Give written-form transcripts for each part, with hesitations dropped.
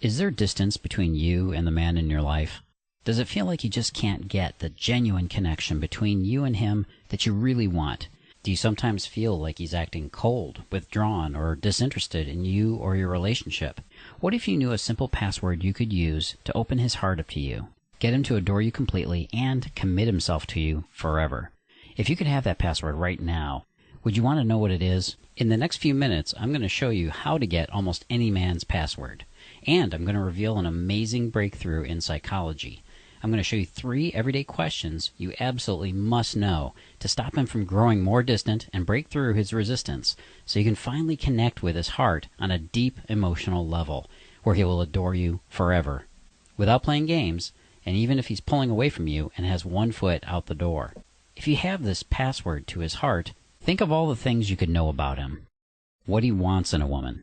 Is there distance between you and the man in your life? Does it feel like you just can't get the genuine connection between you and him that you really want? Do you sometimes feel like he's acting cold, withdrawn, or disinterested in you or your relationship? What if you knew a simple password you could use to open his heart up to you, get him to adore you completely, and commit himself to you forever? If you could have that password right now, would you want to know what it is? In the next few minutes, I'm going to show you how to get almost any man's password. And I'm going to reveal an amazing breakthrough in psychology. I'm going to show you 3 everyday questions you absolutely must know to stop him from growing more distant and break through his resistance so you can finally connect with his heart on a deep emotional level where he will adore you forever without playing games, and even if he's pulling away from you and has one foot out the door. If you have this password to his heart, think of all the things you could know about him. What he wants in a woman.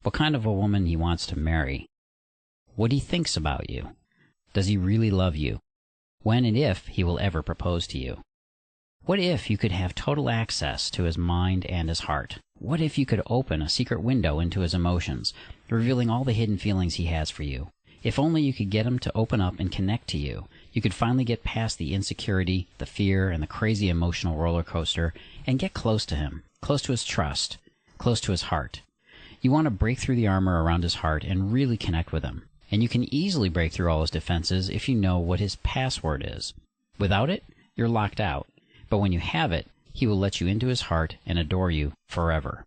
What kind of a woman he wants to marry. What he thinks about you. Does he really love you? When and if he will ever propose to you. What if you could have total access to his mind and his heart? What if you could open a secret window into his emotions, revealing all the hidden feelings he has for you? If only you could get him to open up and connect to you, you could finally get past the insecurity, the fear, and the crazy emotional roller coaster and get close to him, close to his trust, close to his heart. You want to break through the armor around his heart and really connect with him. And you can easily break through all his defenses if you know what his password is. Without it, you're locked out. But when you have it, he will let you into his heart and adore you forever.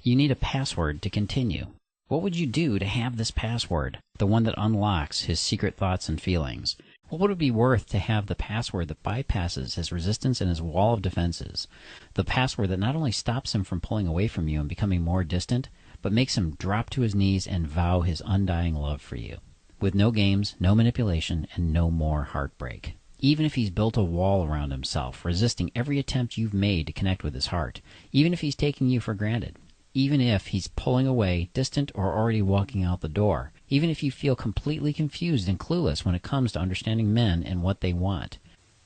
You need a password to continue. What would you do to have this password, the one that unlocks his secret thoughts and feelings? What would it be worth to have the password that bypasses his resistance and his wall of defenses? The password that not only stops him from pulling away from you and becoming more distant, but makes him drop to his knees and vow his undying love for you, with no games, no manipulation, and no more heartbreak. Even if he's built a wall around himself, resisting every attempt you've made to connect with his heart, even if he's taking you for granted, even if he's pulling away, distant, or already walking out the door, even if you feel completely confused and clueless when it comes to understanding men and what they want,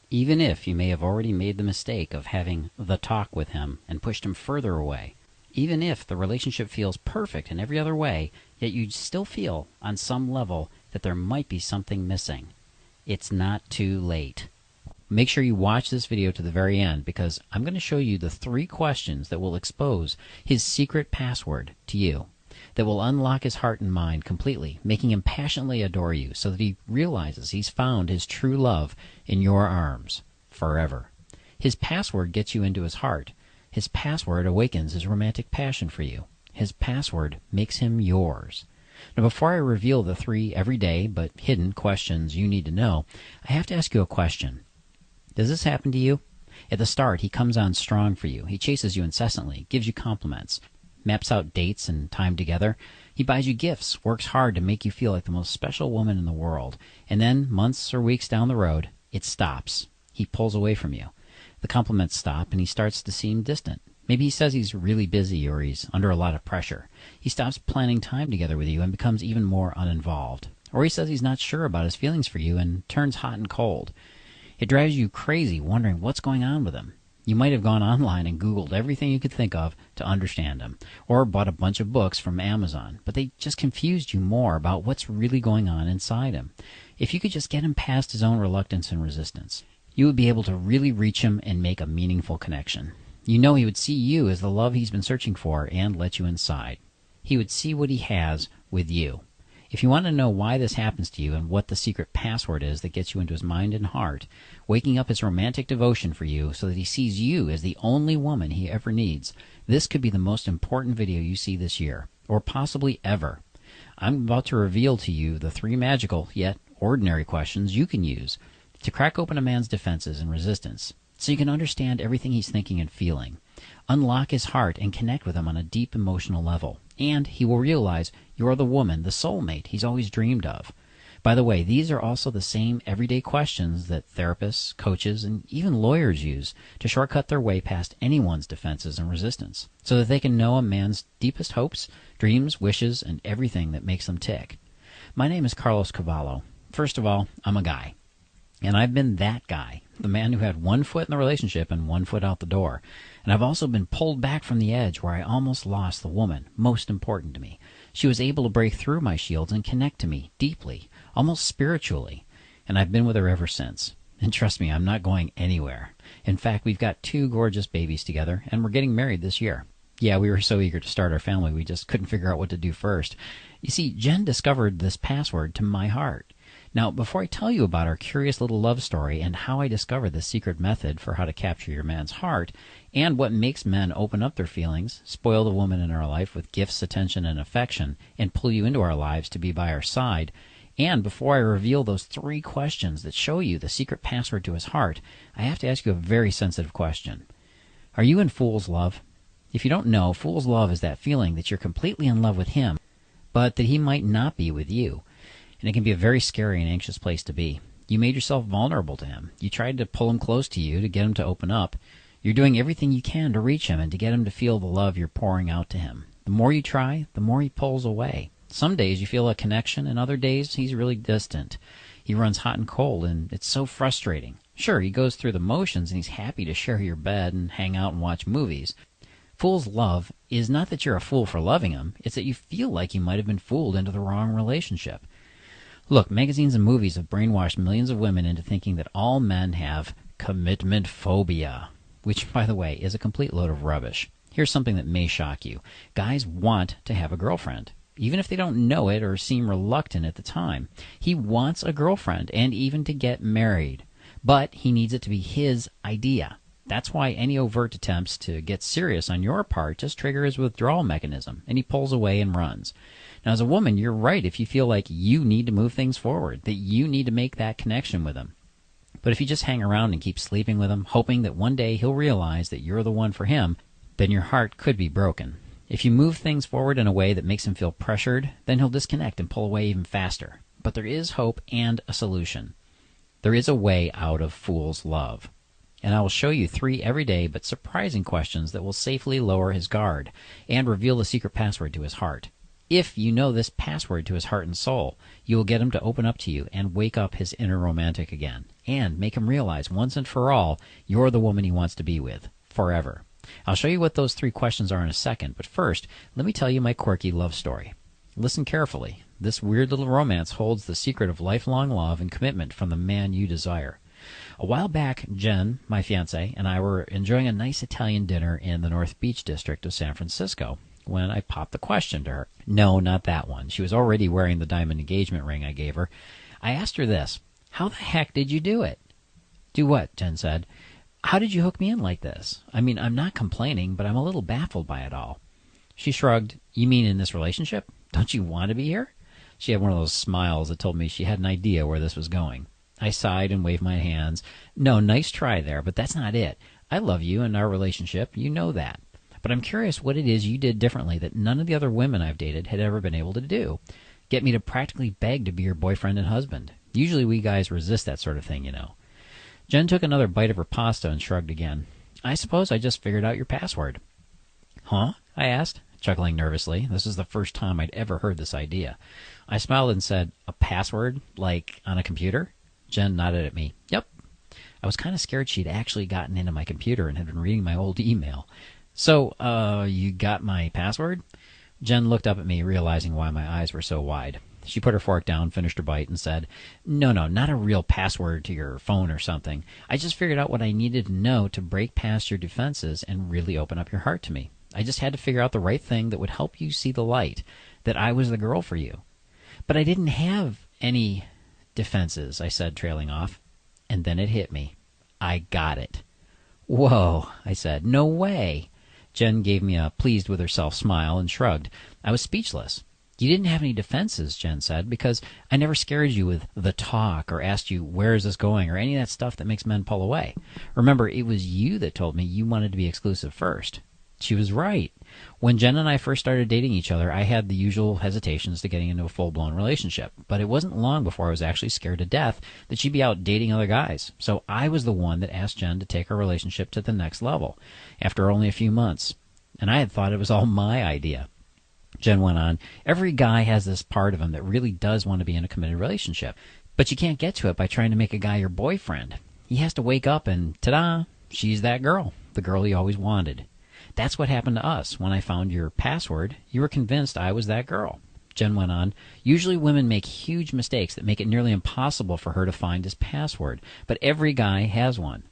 even if you may have already made the mistake of having the talk with him and pushed him further away, even if the relationship feels perfect in every other way, yet you still feel, on some level, that there might be something missing. It's not too late. Make sure you watch this video to the very end, because I'm going to show you the 3 questions that will expose his secret password to you, that will unlock his heart and mind completely, making him passionately adore you so that he realizes he's found his true love in your arms forever. His password gets you into his heart. His password awakens his romantic passion for you. His password makes him yours. Now, before I reveal the 3 everyday but hidden questions you need to know, I have to ask you a question. Does this happen to you? At the start, he comes on strong for you. He chases you incessantly, gives you compliments, maps out dates and time together. He buys you gifts, works hard to make you feel like the most special woman in the world. And then, months or weeks down the road, it stops. He pulls away from you. The compliments stop, and he starts to seem distant. Maybe he says he's really busy or he's under a lot of pressure. He stops planning time together with you and becomes even more uninvolved. Or he says he's not sure about his feelings for you and turns hot and cold. It drives you crazy wondering what's going on with him. You might have gone online and Googled everything you could think of to understand him, or bought a bunch of books from Amazon, but they just confused you more about what's really going on inside him. If you could just get him past his own reluctance and resistance, you would be able to really reach him and make a meaningful connection. You know he would see you as the love he's been searching for and let you inside. He would see what he has with you. If you want to know why this happens to you and what the secret password is that gets you into his mind and heart, waking up his romantic devotion for you so that he sees you as the only woman he ever needs, this could be the most important video you see this year, or possibly ever. I'm about to reveal to you the 3 magical, yet ordinary questions you can use to crack open a man's defenses and resistance, so you can understand everything he's thinking and feeling, unlock his heart, and connect with him on a deep emotional level. And he will realize you're the woman, the soulmate he's always dreamed of. By the way, these are also the same everyday questions that therapists, coaches, and even lawyers use to shortcut their way past anyone's defenses and resistance, so that they can know a man's deepest hopes, dreams, wishes, and everything that makes them tick. My name is Carlos Cavallo. First of all, I'm a guy. And I've been that guy, the man who had one foot in the relationship and one foot out the door. And I've also been pulled back from the edge where I almost lost the woman most important to me. She was able to break through my shields and connect to me deeply, almost spiritually. And I've been with her ever since. And trust me, I'm not going anywhere. In fact, we've got 2 gorgeous babies together, and we're getting married this year. Yeah, we were so eager to start our family, we just couldn't figure out what to do first. You see, Jen discovered this password to my heart. Now, before I tell you about our curious little love story and how I discovered this secret method for how to capture your man's heart, and what makes men open up their feelings, spoil the woman in our life with gifts, attention, and affection, and pull you into our lives to be by our side, and before I reveal those 3 questions that show you the secret password to his heart, I have to ask you a very sensitive question. Are you in fool's love? If you don't know, fool's love is that feeling that you're completely in love with him, but that he might not be with you. And it can be a very scary and anxious place to be. You made yourself vulnerable to him. You tried to pull him close to you to get him to open up. You're doing everything you can to reach him and to get him to feel the love you're pouring out to him. The more you try, the more he pulls away. Some days you feel a connection, and other days he's really distant. He runs hot and cold, and it's so frustrating. Sure, he goes through the motions, and he's happy to share your bed and hang out and watch movies. Fool's love is not that you're a fool for loving him. It's that you feel like you might have been fooled into the wrong relationship. Look, magazines and movies have brainwashed millions of women into thinking that all men have commitment phobia, which, by the way, is a complete load of rubbish. Here's something that may shock you. Guys want to have a girlfriend, even if they don't know it or seem reluctant at the time. He wants a girlfriend and even to get married, but he needs it to be his idea. That's why any overt attempts to get serious on your part just trigger his withdrawal mechanism, and he pulls away and runs. Now, as a woman, you're right if you feel like you need to move things forward, that you need to make that connection with him. But if you just hang around and keep sleeping with him, hoping that one day he'll realize that you're the one for him, then your heart could be broken. If you move things forward in a way that makes him feel pressured, then he'll disconnect and pull away even faster. But there is hope and a solution. There is a way out of fool's love. And I will show you 3 everyday but surprising questions that will safely lower his guard and reveal the secret password to his heart. If you know this password to his heart and soul, you will get him to open up to you and wake up his inner romantic again, and make him realize once and for all you're the woman he wants to be with, forever. I'll show you what those 3 questions are in a second, but first, let me tell you my quirky love story. Listen carefully. This weird little romance holds the secret of lifelong love and commitment from the man you desire. A while back, Jen, my fiancée, and I were enjoying a nice Italian dinner in the North Beach district of San Francisco when I popped the question to her. No, not that one. She was already wearing the diamond engagement ring I gave her. I asked her this: how the heck did you do it? Do what? Jen said. How did you hook me in like this? I mean, I'm not complaining, but I'm a little baffled by it all. She shrugged. You mean in this relationship? Don't you want to be here? She had one of those smiles that told me she had an idea where this was going. I sighed and waved my hands. No, nice try there, but that's not it. I love you and our relationship. You know that. But I'm curious what it is you did differently that none of the other women I've dated had ever been able to do. Get me to practically beg to be your boyfriend and husband. Usually we guys resist that sort of thing, you know. Jen took another bite of her pasta and shrugged again. I suppose I just figured out your password. Huh? I asked, chuckling nervously. This is the first time I'd ever heard this idea. I smiled and said, a password? Like on a computer? Jen nodded at me. Yep. I was kind of scared she'd actually gotten into my computer and had been reading my old email. So, you got my password? Jen looked up at me, realizing why my eyes were so wide. She put her fork down, finished her bite, and said, No, not a real password to your phone or something. I just figured out what I needed to know to break past your defenses and really open up your heart to me. I just had to figure out the right thing that would help you see the light, that I was the girl for you. But I didn't have any defenses, I said, trailing off. And then it hit me. I got it. Whoa, I said. No way. Jen gave me a pleased-with-herself smile and shrugged. I was speechless. You didn't have any defenses, Jen said, because I never scared you with the talk or asked you, where is this going, or any of that stuff that makes men pull away. Remember, it was you that told me you wanted to be exclusive first. She was right. When Jen and I first started dating each other, I had the usual hesitations to getting into a full-blown relationship. But it wasn't long before I was actually scared to death that she'd be out dating other guys. So I was the one that asked Jen to take our relationship to the next level, after only a few months. And I had thought it was all my idea. Jen went on, every guy has this part of him that really does want to be in a committed relationship. But you can't get to it by trying to make a guy your boyfriend. He has to wake up and, ta-da, she's that girl, the girl he always wanted. That's what happened to us. When I found your password, you were convinced I was that girl. Jen went on, usually women make huge mistakes that make it nearly impossible for her to find his password, but every guy has one.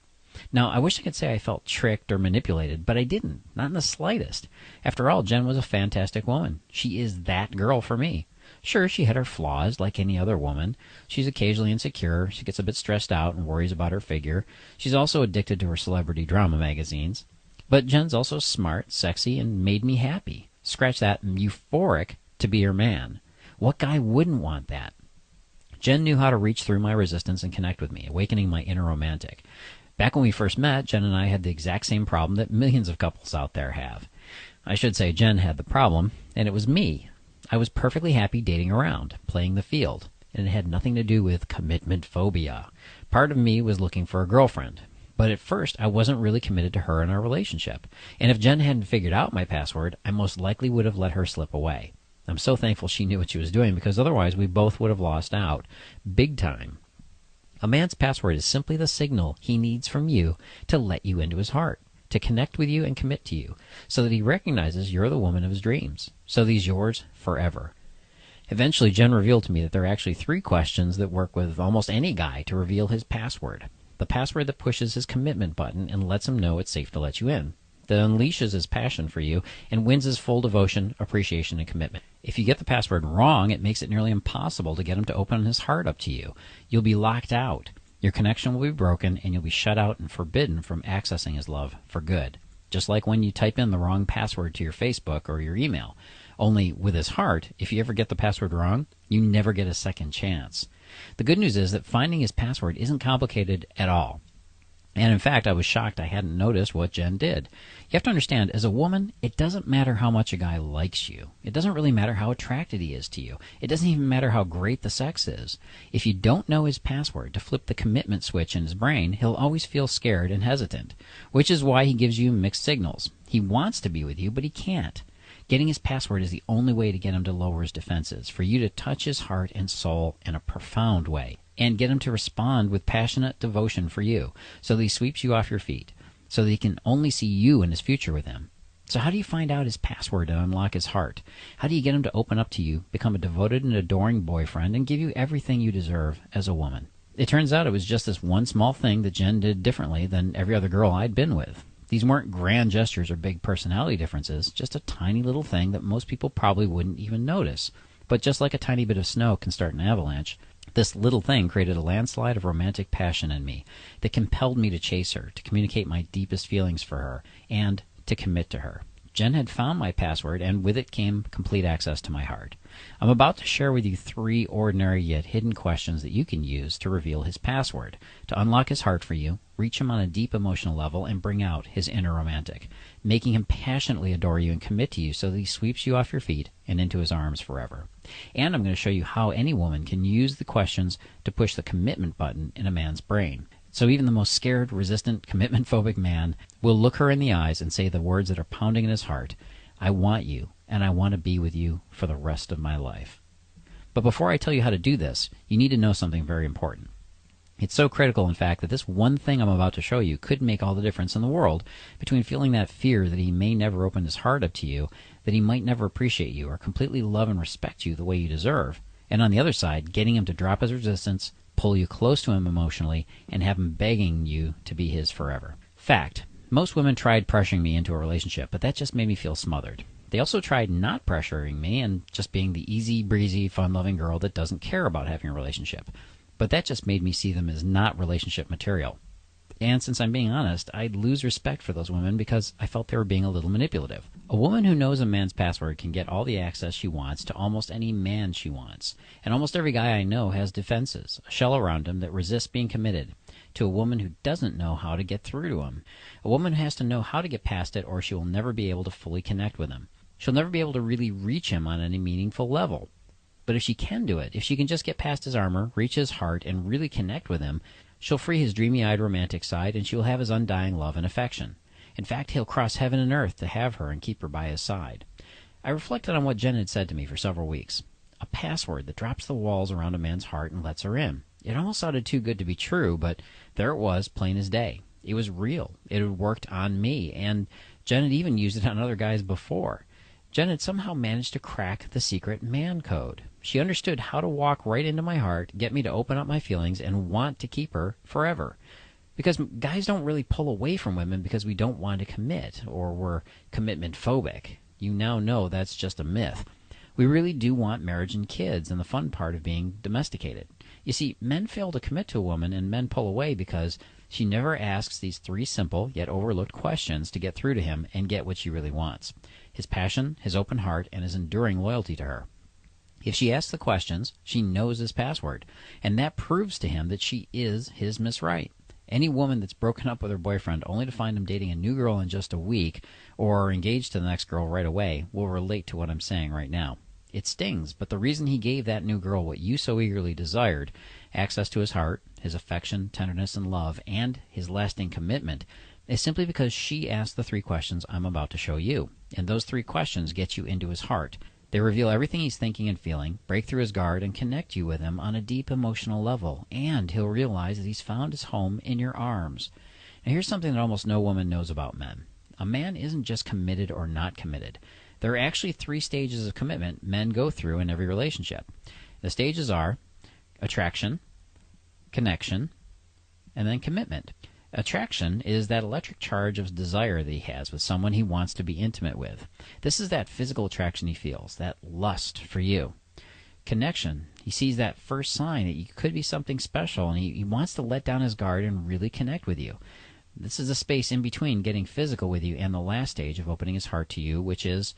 Now, I wish I could say I felt tricked or manipulated, but I didn't, not in the slightest. After all, Jen was a fantastic woman. She is that girl for me. Sure, she had her flaws like any other woman. She's occasionally insecure, she gets a bit stressed out and worries about her figure. She's also addicted to her celebrity drama magazines. But Jen's also smart, sexy, and made me happy. Scratch that, euphoric to be her man. What guy wouldn't want that? Jen knew how to reach through my resistance and connect with me, awakening my inner romantic. Back when we first met, Jen and I had the exact same problem that millions of couples out there have. I should say Jen had the problem, and it was me. I was perfectly happy dating around, playing the field, and it had nothing to do with commitment phobia. Part of me was looking for a girlfriend, but at first I wasn't really committed to her in our relationship, and if Jen hadn't figured out my password, I most likely would have let her slip away. I'm so thankful she knew what she was doing, because otherwise we both would have lost out. Big time. A man's password is simply the signal he needs from you to let you into his heart, to connect with you and commit to you, so that he recognizes you're the woman of his dreams, so that he's yours forever. Eventually, Jen revealed to me that there are actually 3 questions that work with almost any guy to reveal his password. The password that pushes his commitment button and lets him know it's safe to let you in, that unleashes his passion for you and wins his full devotion, appreciation, and commitment. If you get the password wrong, it makes it nearly impossible to get him to open his heart up to you. You'll be locked out. Your connection will be broken, and you'll be shut out and forbidden from accessing his love for good. Just like when you type in the wrong password to your Facebook or your email. Only with his heart, if you ever get the password wrong, you never get a second chance. The good news is that finding his password isn't complicated at all. And in fact, I was shocked I hadn't noticed what Jen did. You have to understand, as a woman, it doesn't matter how much a guy likes you. It doesn't really matter how attracted he is to you. It doesn't even matter how great the sex is. If you don't know his password to flip the commitment switch in his brain, he'll always feel scared and hesitant, which is why he gives you mixed signals. He wants to be with you, but he can't. Getting his password is the only way to get him to lower his defenses, for you to touch his heart and soul in a profound way, and get him to respond with passionate devotion for you, so that he sweeps you off your feet, so that he can only see you and his future with him. So how do you find out his password and unlock his heart? How do you get him to open up to you, become a devoted and adoring boyfriend, and give you everything you deserve as a woman? It turns out it was just this one small thing that Jen did differently than every other girl I'd been with. These weren't grand gestures or big personality differences, just a tiny little thing that most people probably wouldn't even notice. But just like a tiny bit of snow can start an avalanche, this little thing created a landslide of romantic passion in me that compelled me to chase her, to communicate my deepest feelings for her, and to commit to her. Jen had found my password, and with it came complete access to my heart. I'm about to share with you 3 ordinary yet hidden questions that you can use to reveal his password, to unlock his heart for you, reach him on a deep emotional level, and bring out his inner romantic, making him passionately adore you and commit to you so that he sweeps you off your feet and into his arms forever. And I'm going to show you how any woman can use the questions to push the commitment button in a man's brain. So even the most scared, resistant, commitment-phobic man will look her in the eyes and say the words that are pounding in his heart, I want you, and I want to be with you for the rest of my life. But before I tell you how to do this, you need to know something very important. It's so critical, in fact, that this one thing I'm about to show you could make all the difference in the world between feeling that fear that he may never open his heart up to you, that he might never appreciate you or completely love and respect you the way you deserve, and on the other side, getting him to drop his resistance, pull you close to him emotionally, and have him begging you to be his forever. Fact, most women tried pressuring me into a relationship, but that just made me feel smothered. They also tried not pressuring me and just being the easy, breezy, fun-loving girl that doesn't care about having a relationship. But that just made me see them as not relationship material. And since I'm being honest, I'd lose respect for those women because I felt they were being a little manipulative. A woman who knows a man's password can get all the access she wants to almost any man she wants. And almost every guy I know has defenses, a shell around him that resists being committed to a woman who doesn't know how to get through to him. A woman who has to know how to get past it or she will never be able to fully connect with him. She'll never be able to really reach him on any meaningful level. But if she can do it, if she can just get past his armor, reach his heart, and really connect with him, she'll free his dreamy-eyed romantic side, and she will have his undying love and affection. In fact, he'll cross heaven and earth to have her and keep her by his side. I reflected on what Jen had said to me for several weeks. A password that drops the walls around a man's heart and lets her in. It almost sounded too good to be true, but there it was, plain as day. It was real. It had worked on me, and Jen had even used it on other guys before. Jen had somehow managed to crack the secret man code. She understood how to walk right into my heart, get me to open up my feelings, and want to keep her forever. Because guys don't really pull away from women because we don't want to commit, or we're commitment phobic. You now know that's just a myth. We really do want marriage and kids and the fun part of being domesticated. You see, men fail to commit to a woman and men pull away because she never asks these 3 simple yet overlooked questions to get through to him and get what she really wants: his passion, his open heart, and his enduring loyalty to her. If she asks the questions, she knows his password, and that proves to him that she is his Miss Right. Any woman that's broken up with her boyfriend only to find him dating a new girl in just a week or engaged to the next girl right away will relate to what I'm saying right now. It stings, but the reason he gave that new girl what you so eagerly desired, access to his heart, his affection, tenderness, and love, and his lasting commitment, is simply because she asked the 3 questions I'm about to show you. And those 3 questions get you into his heart. They reveal everything he's thinking and feeling, break through his guard, and connect you with him on a deep emotional level. And he'll realize that he's found his home in your arms. Now here's something that almost no woman knows about men. A man isn't just committed or not committed. There are actually 3 stages of commitment men go through in every relationship. The stages are attraction, connection, and then commitment. Attraction is that electric charge of desire that he has with someone he wants to be intimate with. This is that physical attraction he feels, that lust for you. Connection, he sees that first sign that you could be something special, and he wants to let down his guard and really connect with you. This is a space in between getting physical with you and the last stage of opening his heart to you, which is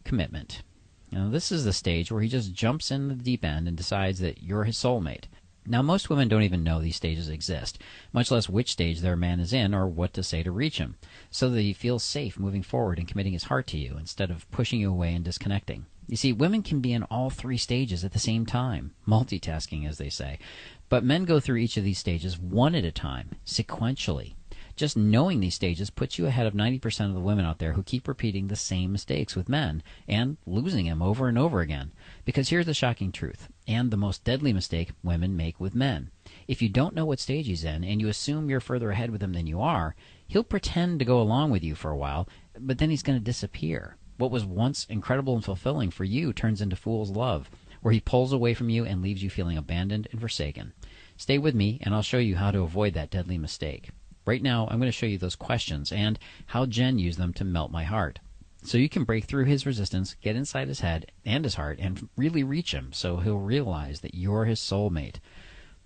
commitment. Now, this is the stage where he just jumps in the deep end and decides that you're his soulmate. Now, most women don't even know these stages exist, much less which stage their man is in or what to say to reach him, so that he feels safe moving forward and committing his heart to you instead of pushing you away and disconnecting. You see, women can be in all 3 stages at the same time, multitasking as they say, but men go through each of these stages one at a time, sequentially. Just knowing these stages puts you ahead of 90% of the women out there who keep repeating the same mistakes with men and losing them over and over again. Because here's the shocking truth, and the most deadly mistake women make with men. If you don't know what stage he's in and you assume you're further ahead with him than you are, he'll pretend to go along with you for a while, but then he's going to disappear. What was once incredible and fulfilling for you turns into fool's love, where he pulls away from you and leaves you feeling abandoned and forsaken. Stay with me, and I'll show you how to avoid that deadly mistake. Right now, I'm going to show you those questions and how Jen used them to melt my heart. So you can break through his resistance, get inside his head and his heart, and really reach him so he'll realize that you're his soulmate.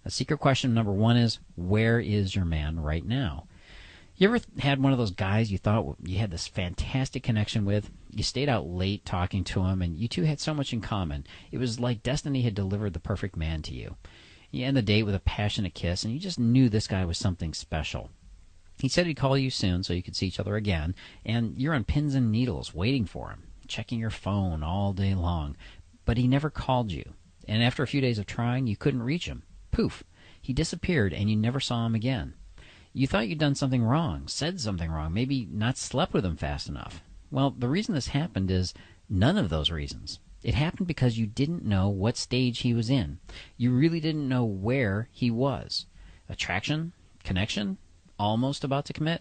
The secret question number 1 is, where is your man right now? You ever had one of those guys you thought you had this fantastic connection with? You stayed out late talking to him, and you two had so much in common. It was like destiny had delivered the perfect man to you. You end the date with a passionate kiss, and you just knew this guy was something special. He said he'd call you soon so you could see each other again, and you're on pins and needles waiting for him, checking your phone all day long. But he never called you, and after a few days of trying, you couldn't reach him. Poof! He disappeared, and you never saw him again. You thought you'd done something wrong, said something wrong, maybe not slept with him fast enough. Well, the reason this happened is none of those reasons. It happened because you didn't know what stage he was in. You really didn't know where he was. Attraction? Connection? Almost about to commit?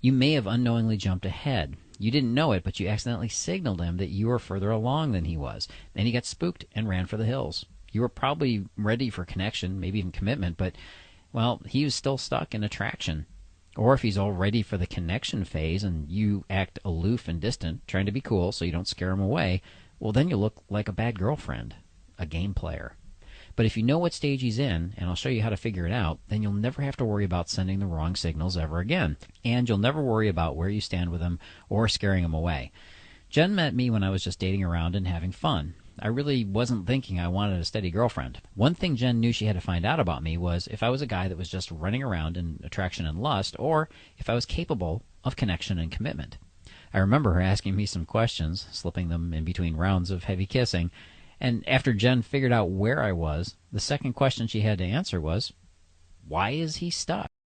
You may have unknowingly jumped ahead. You didn't know it, but you accidentally signaled him that you were further along than he was. Then he got spooked and ran for the hills. You were probably ready for connection, maybe even commitment, but, well, he was still stuck in attraction. Or if he's all ready for the connection phase and you act aloof and distant, trying to be cool so you don't scare him away, well, then you look like a bad girlfriend, a game player. But if you know what stage he's in, and I'll show you how to figure it out, then you'll never have to worry about sending the wrong signals ever again. And you'll never worry about where you stand with him or scaring him away. Jen met me when I was just dating around and having fun. I really wasn't thinking I wanted a steady girlfriend. One thing Jen knew she had to find out about me was if I was a guy that was just running around in attraction and lust, or if I was capable of connection and commitment. I remember her asking me some questions, slipping them in between rounds of heavy kissing, and after Jen figured out where I was, the second question she had to answer was, why is he stuck?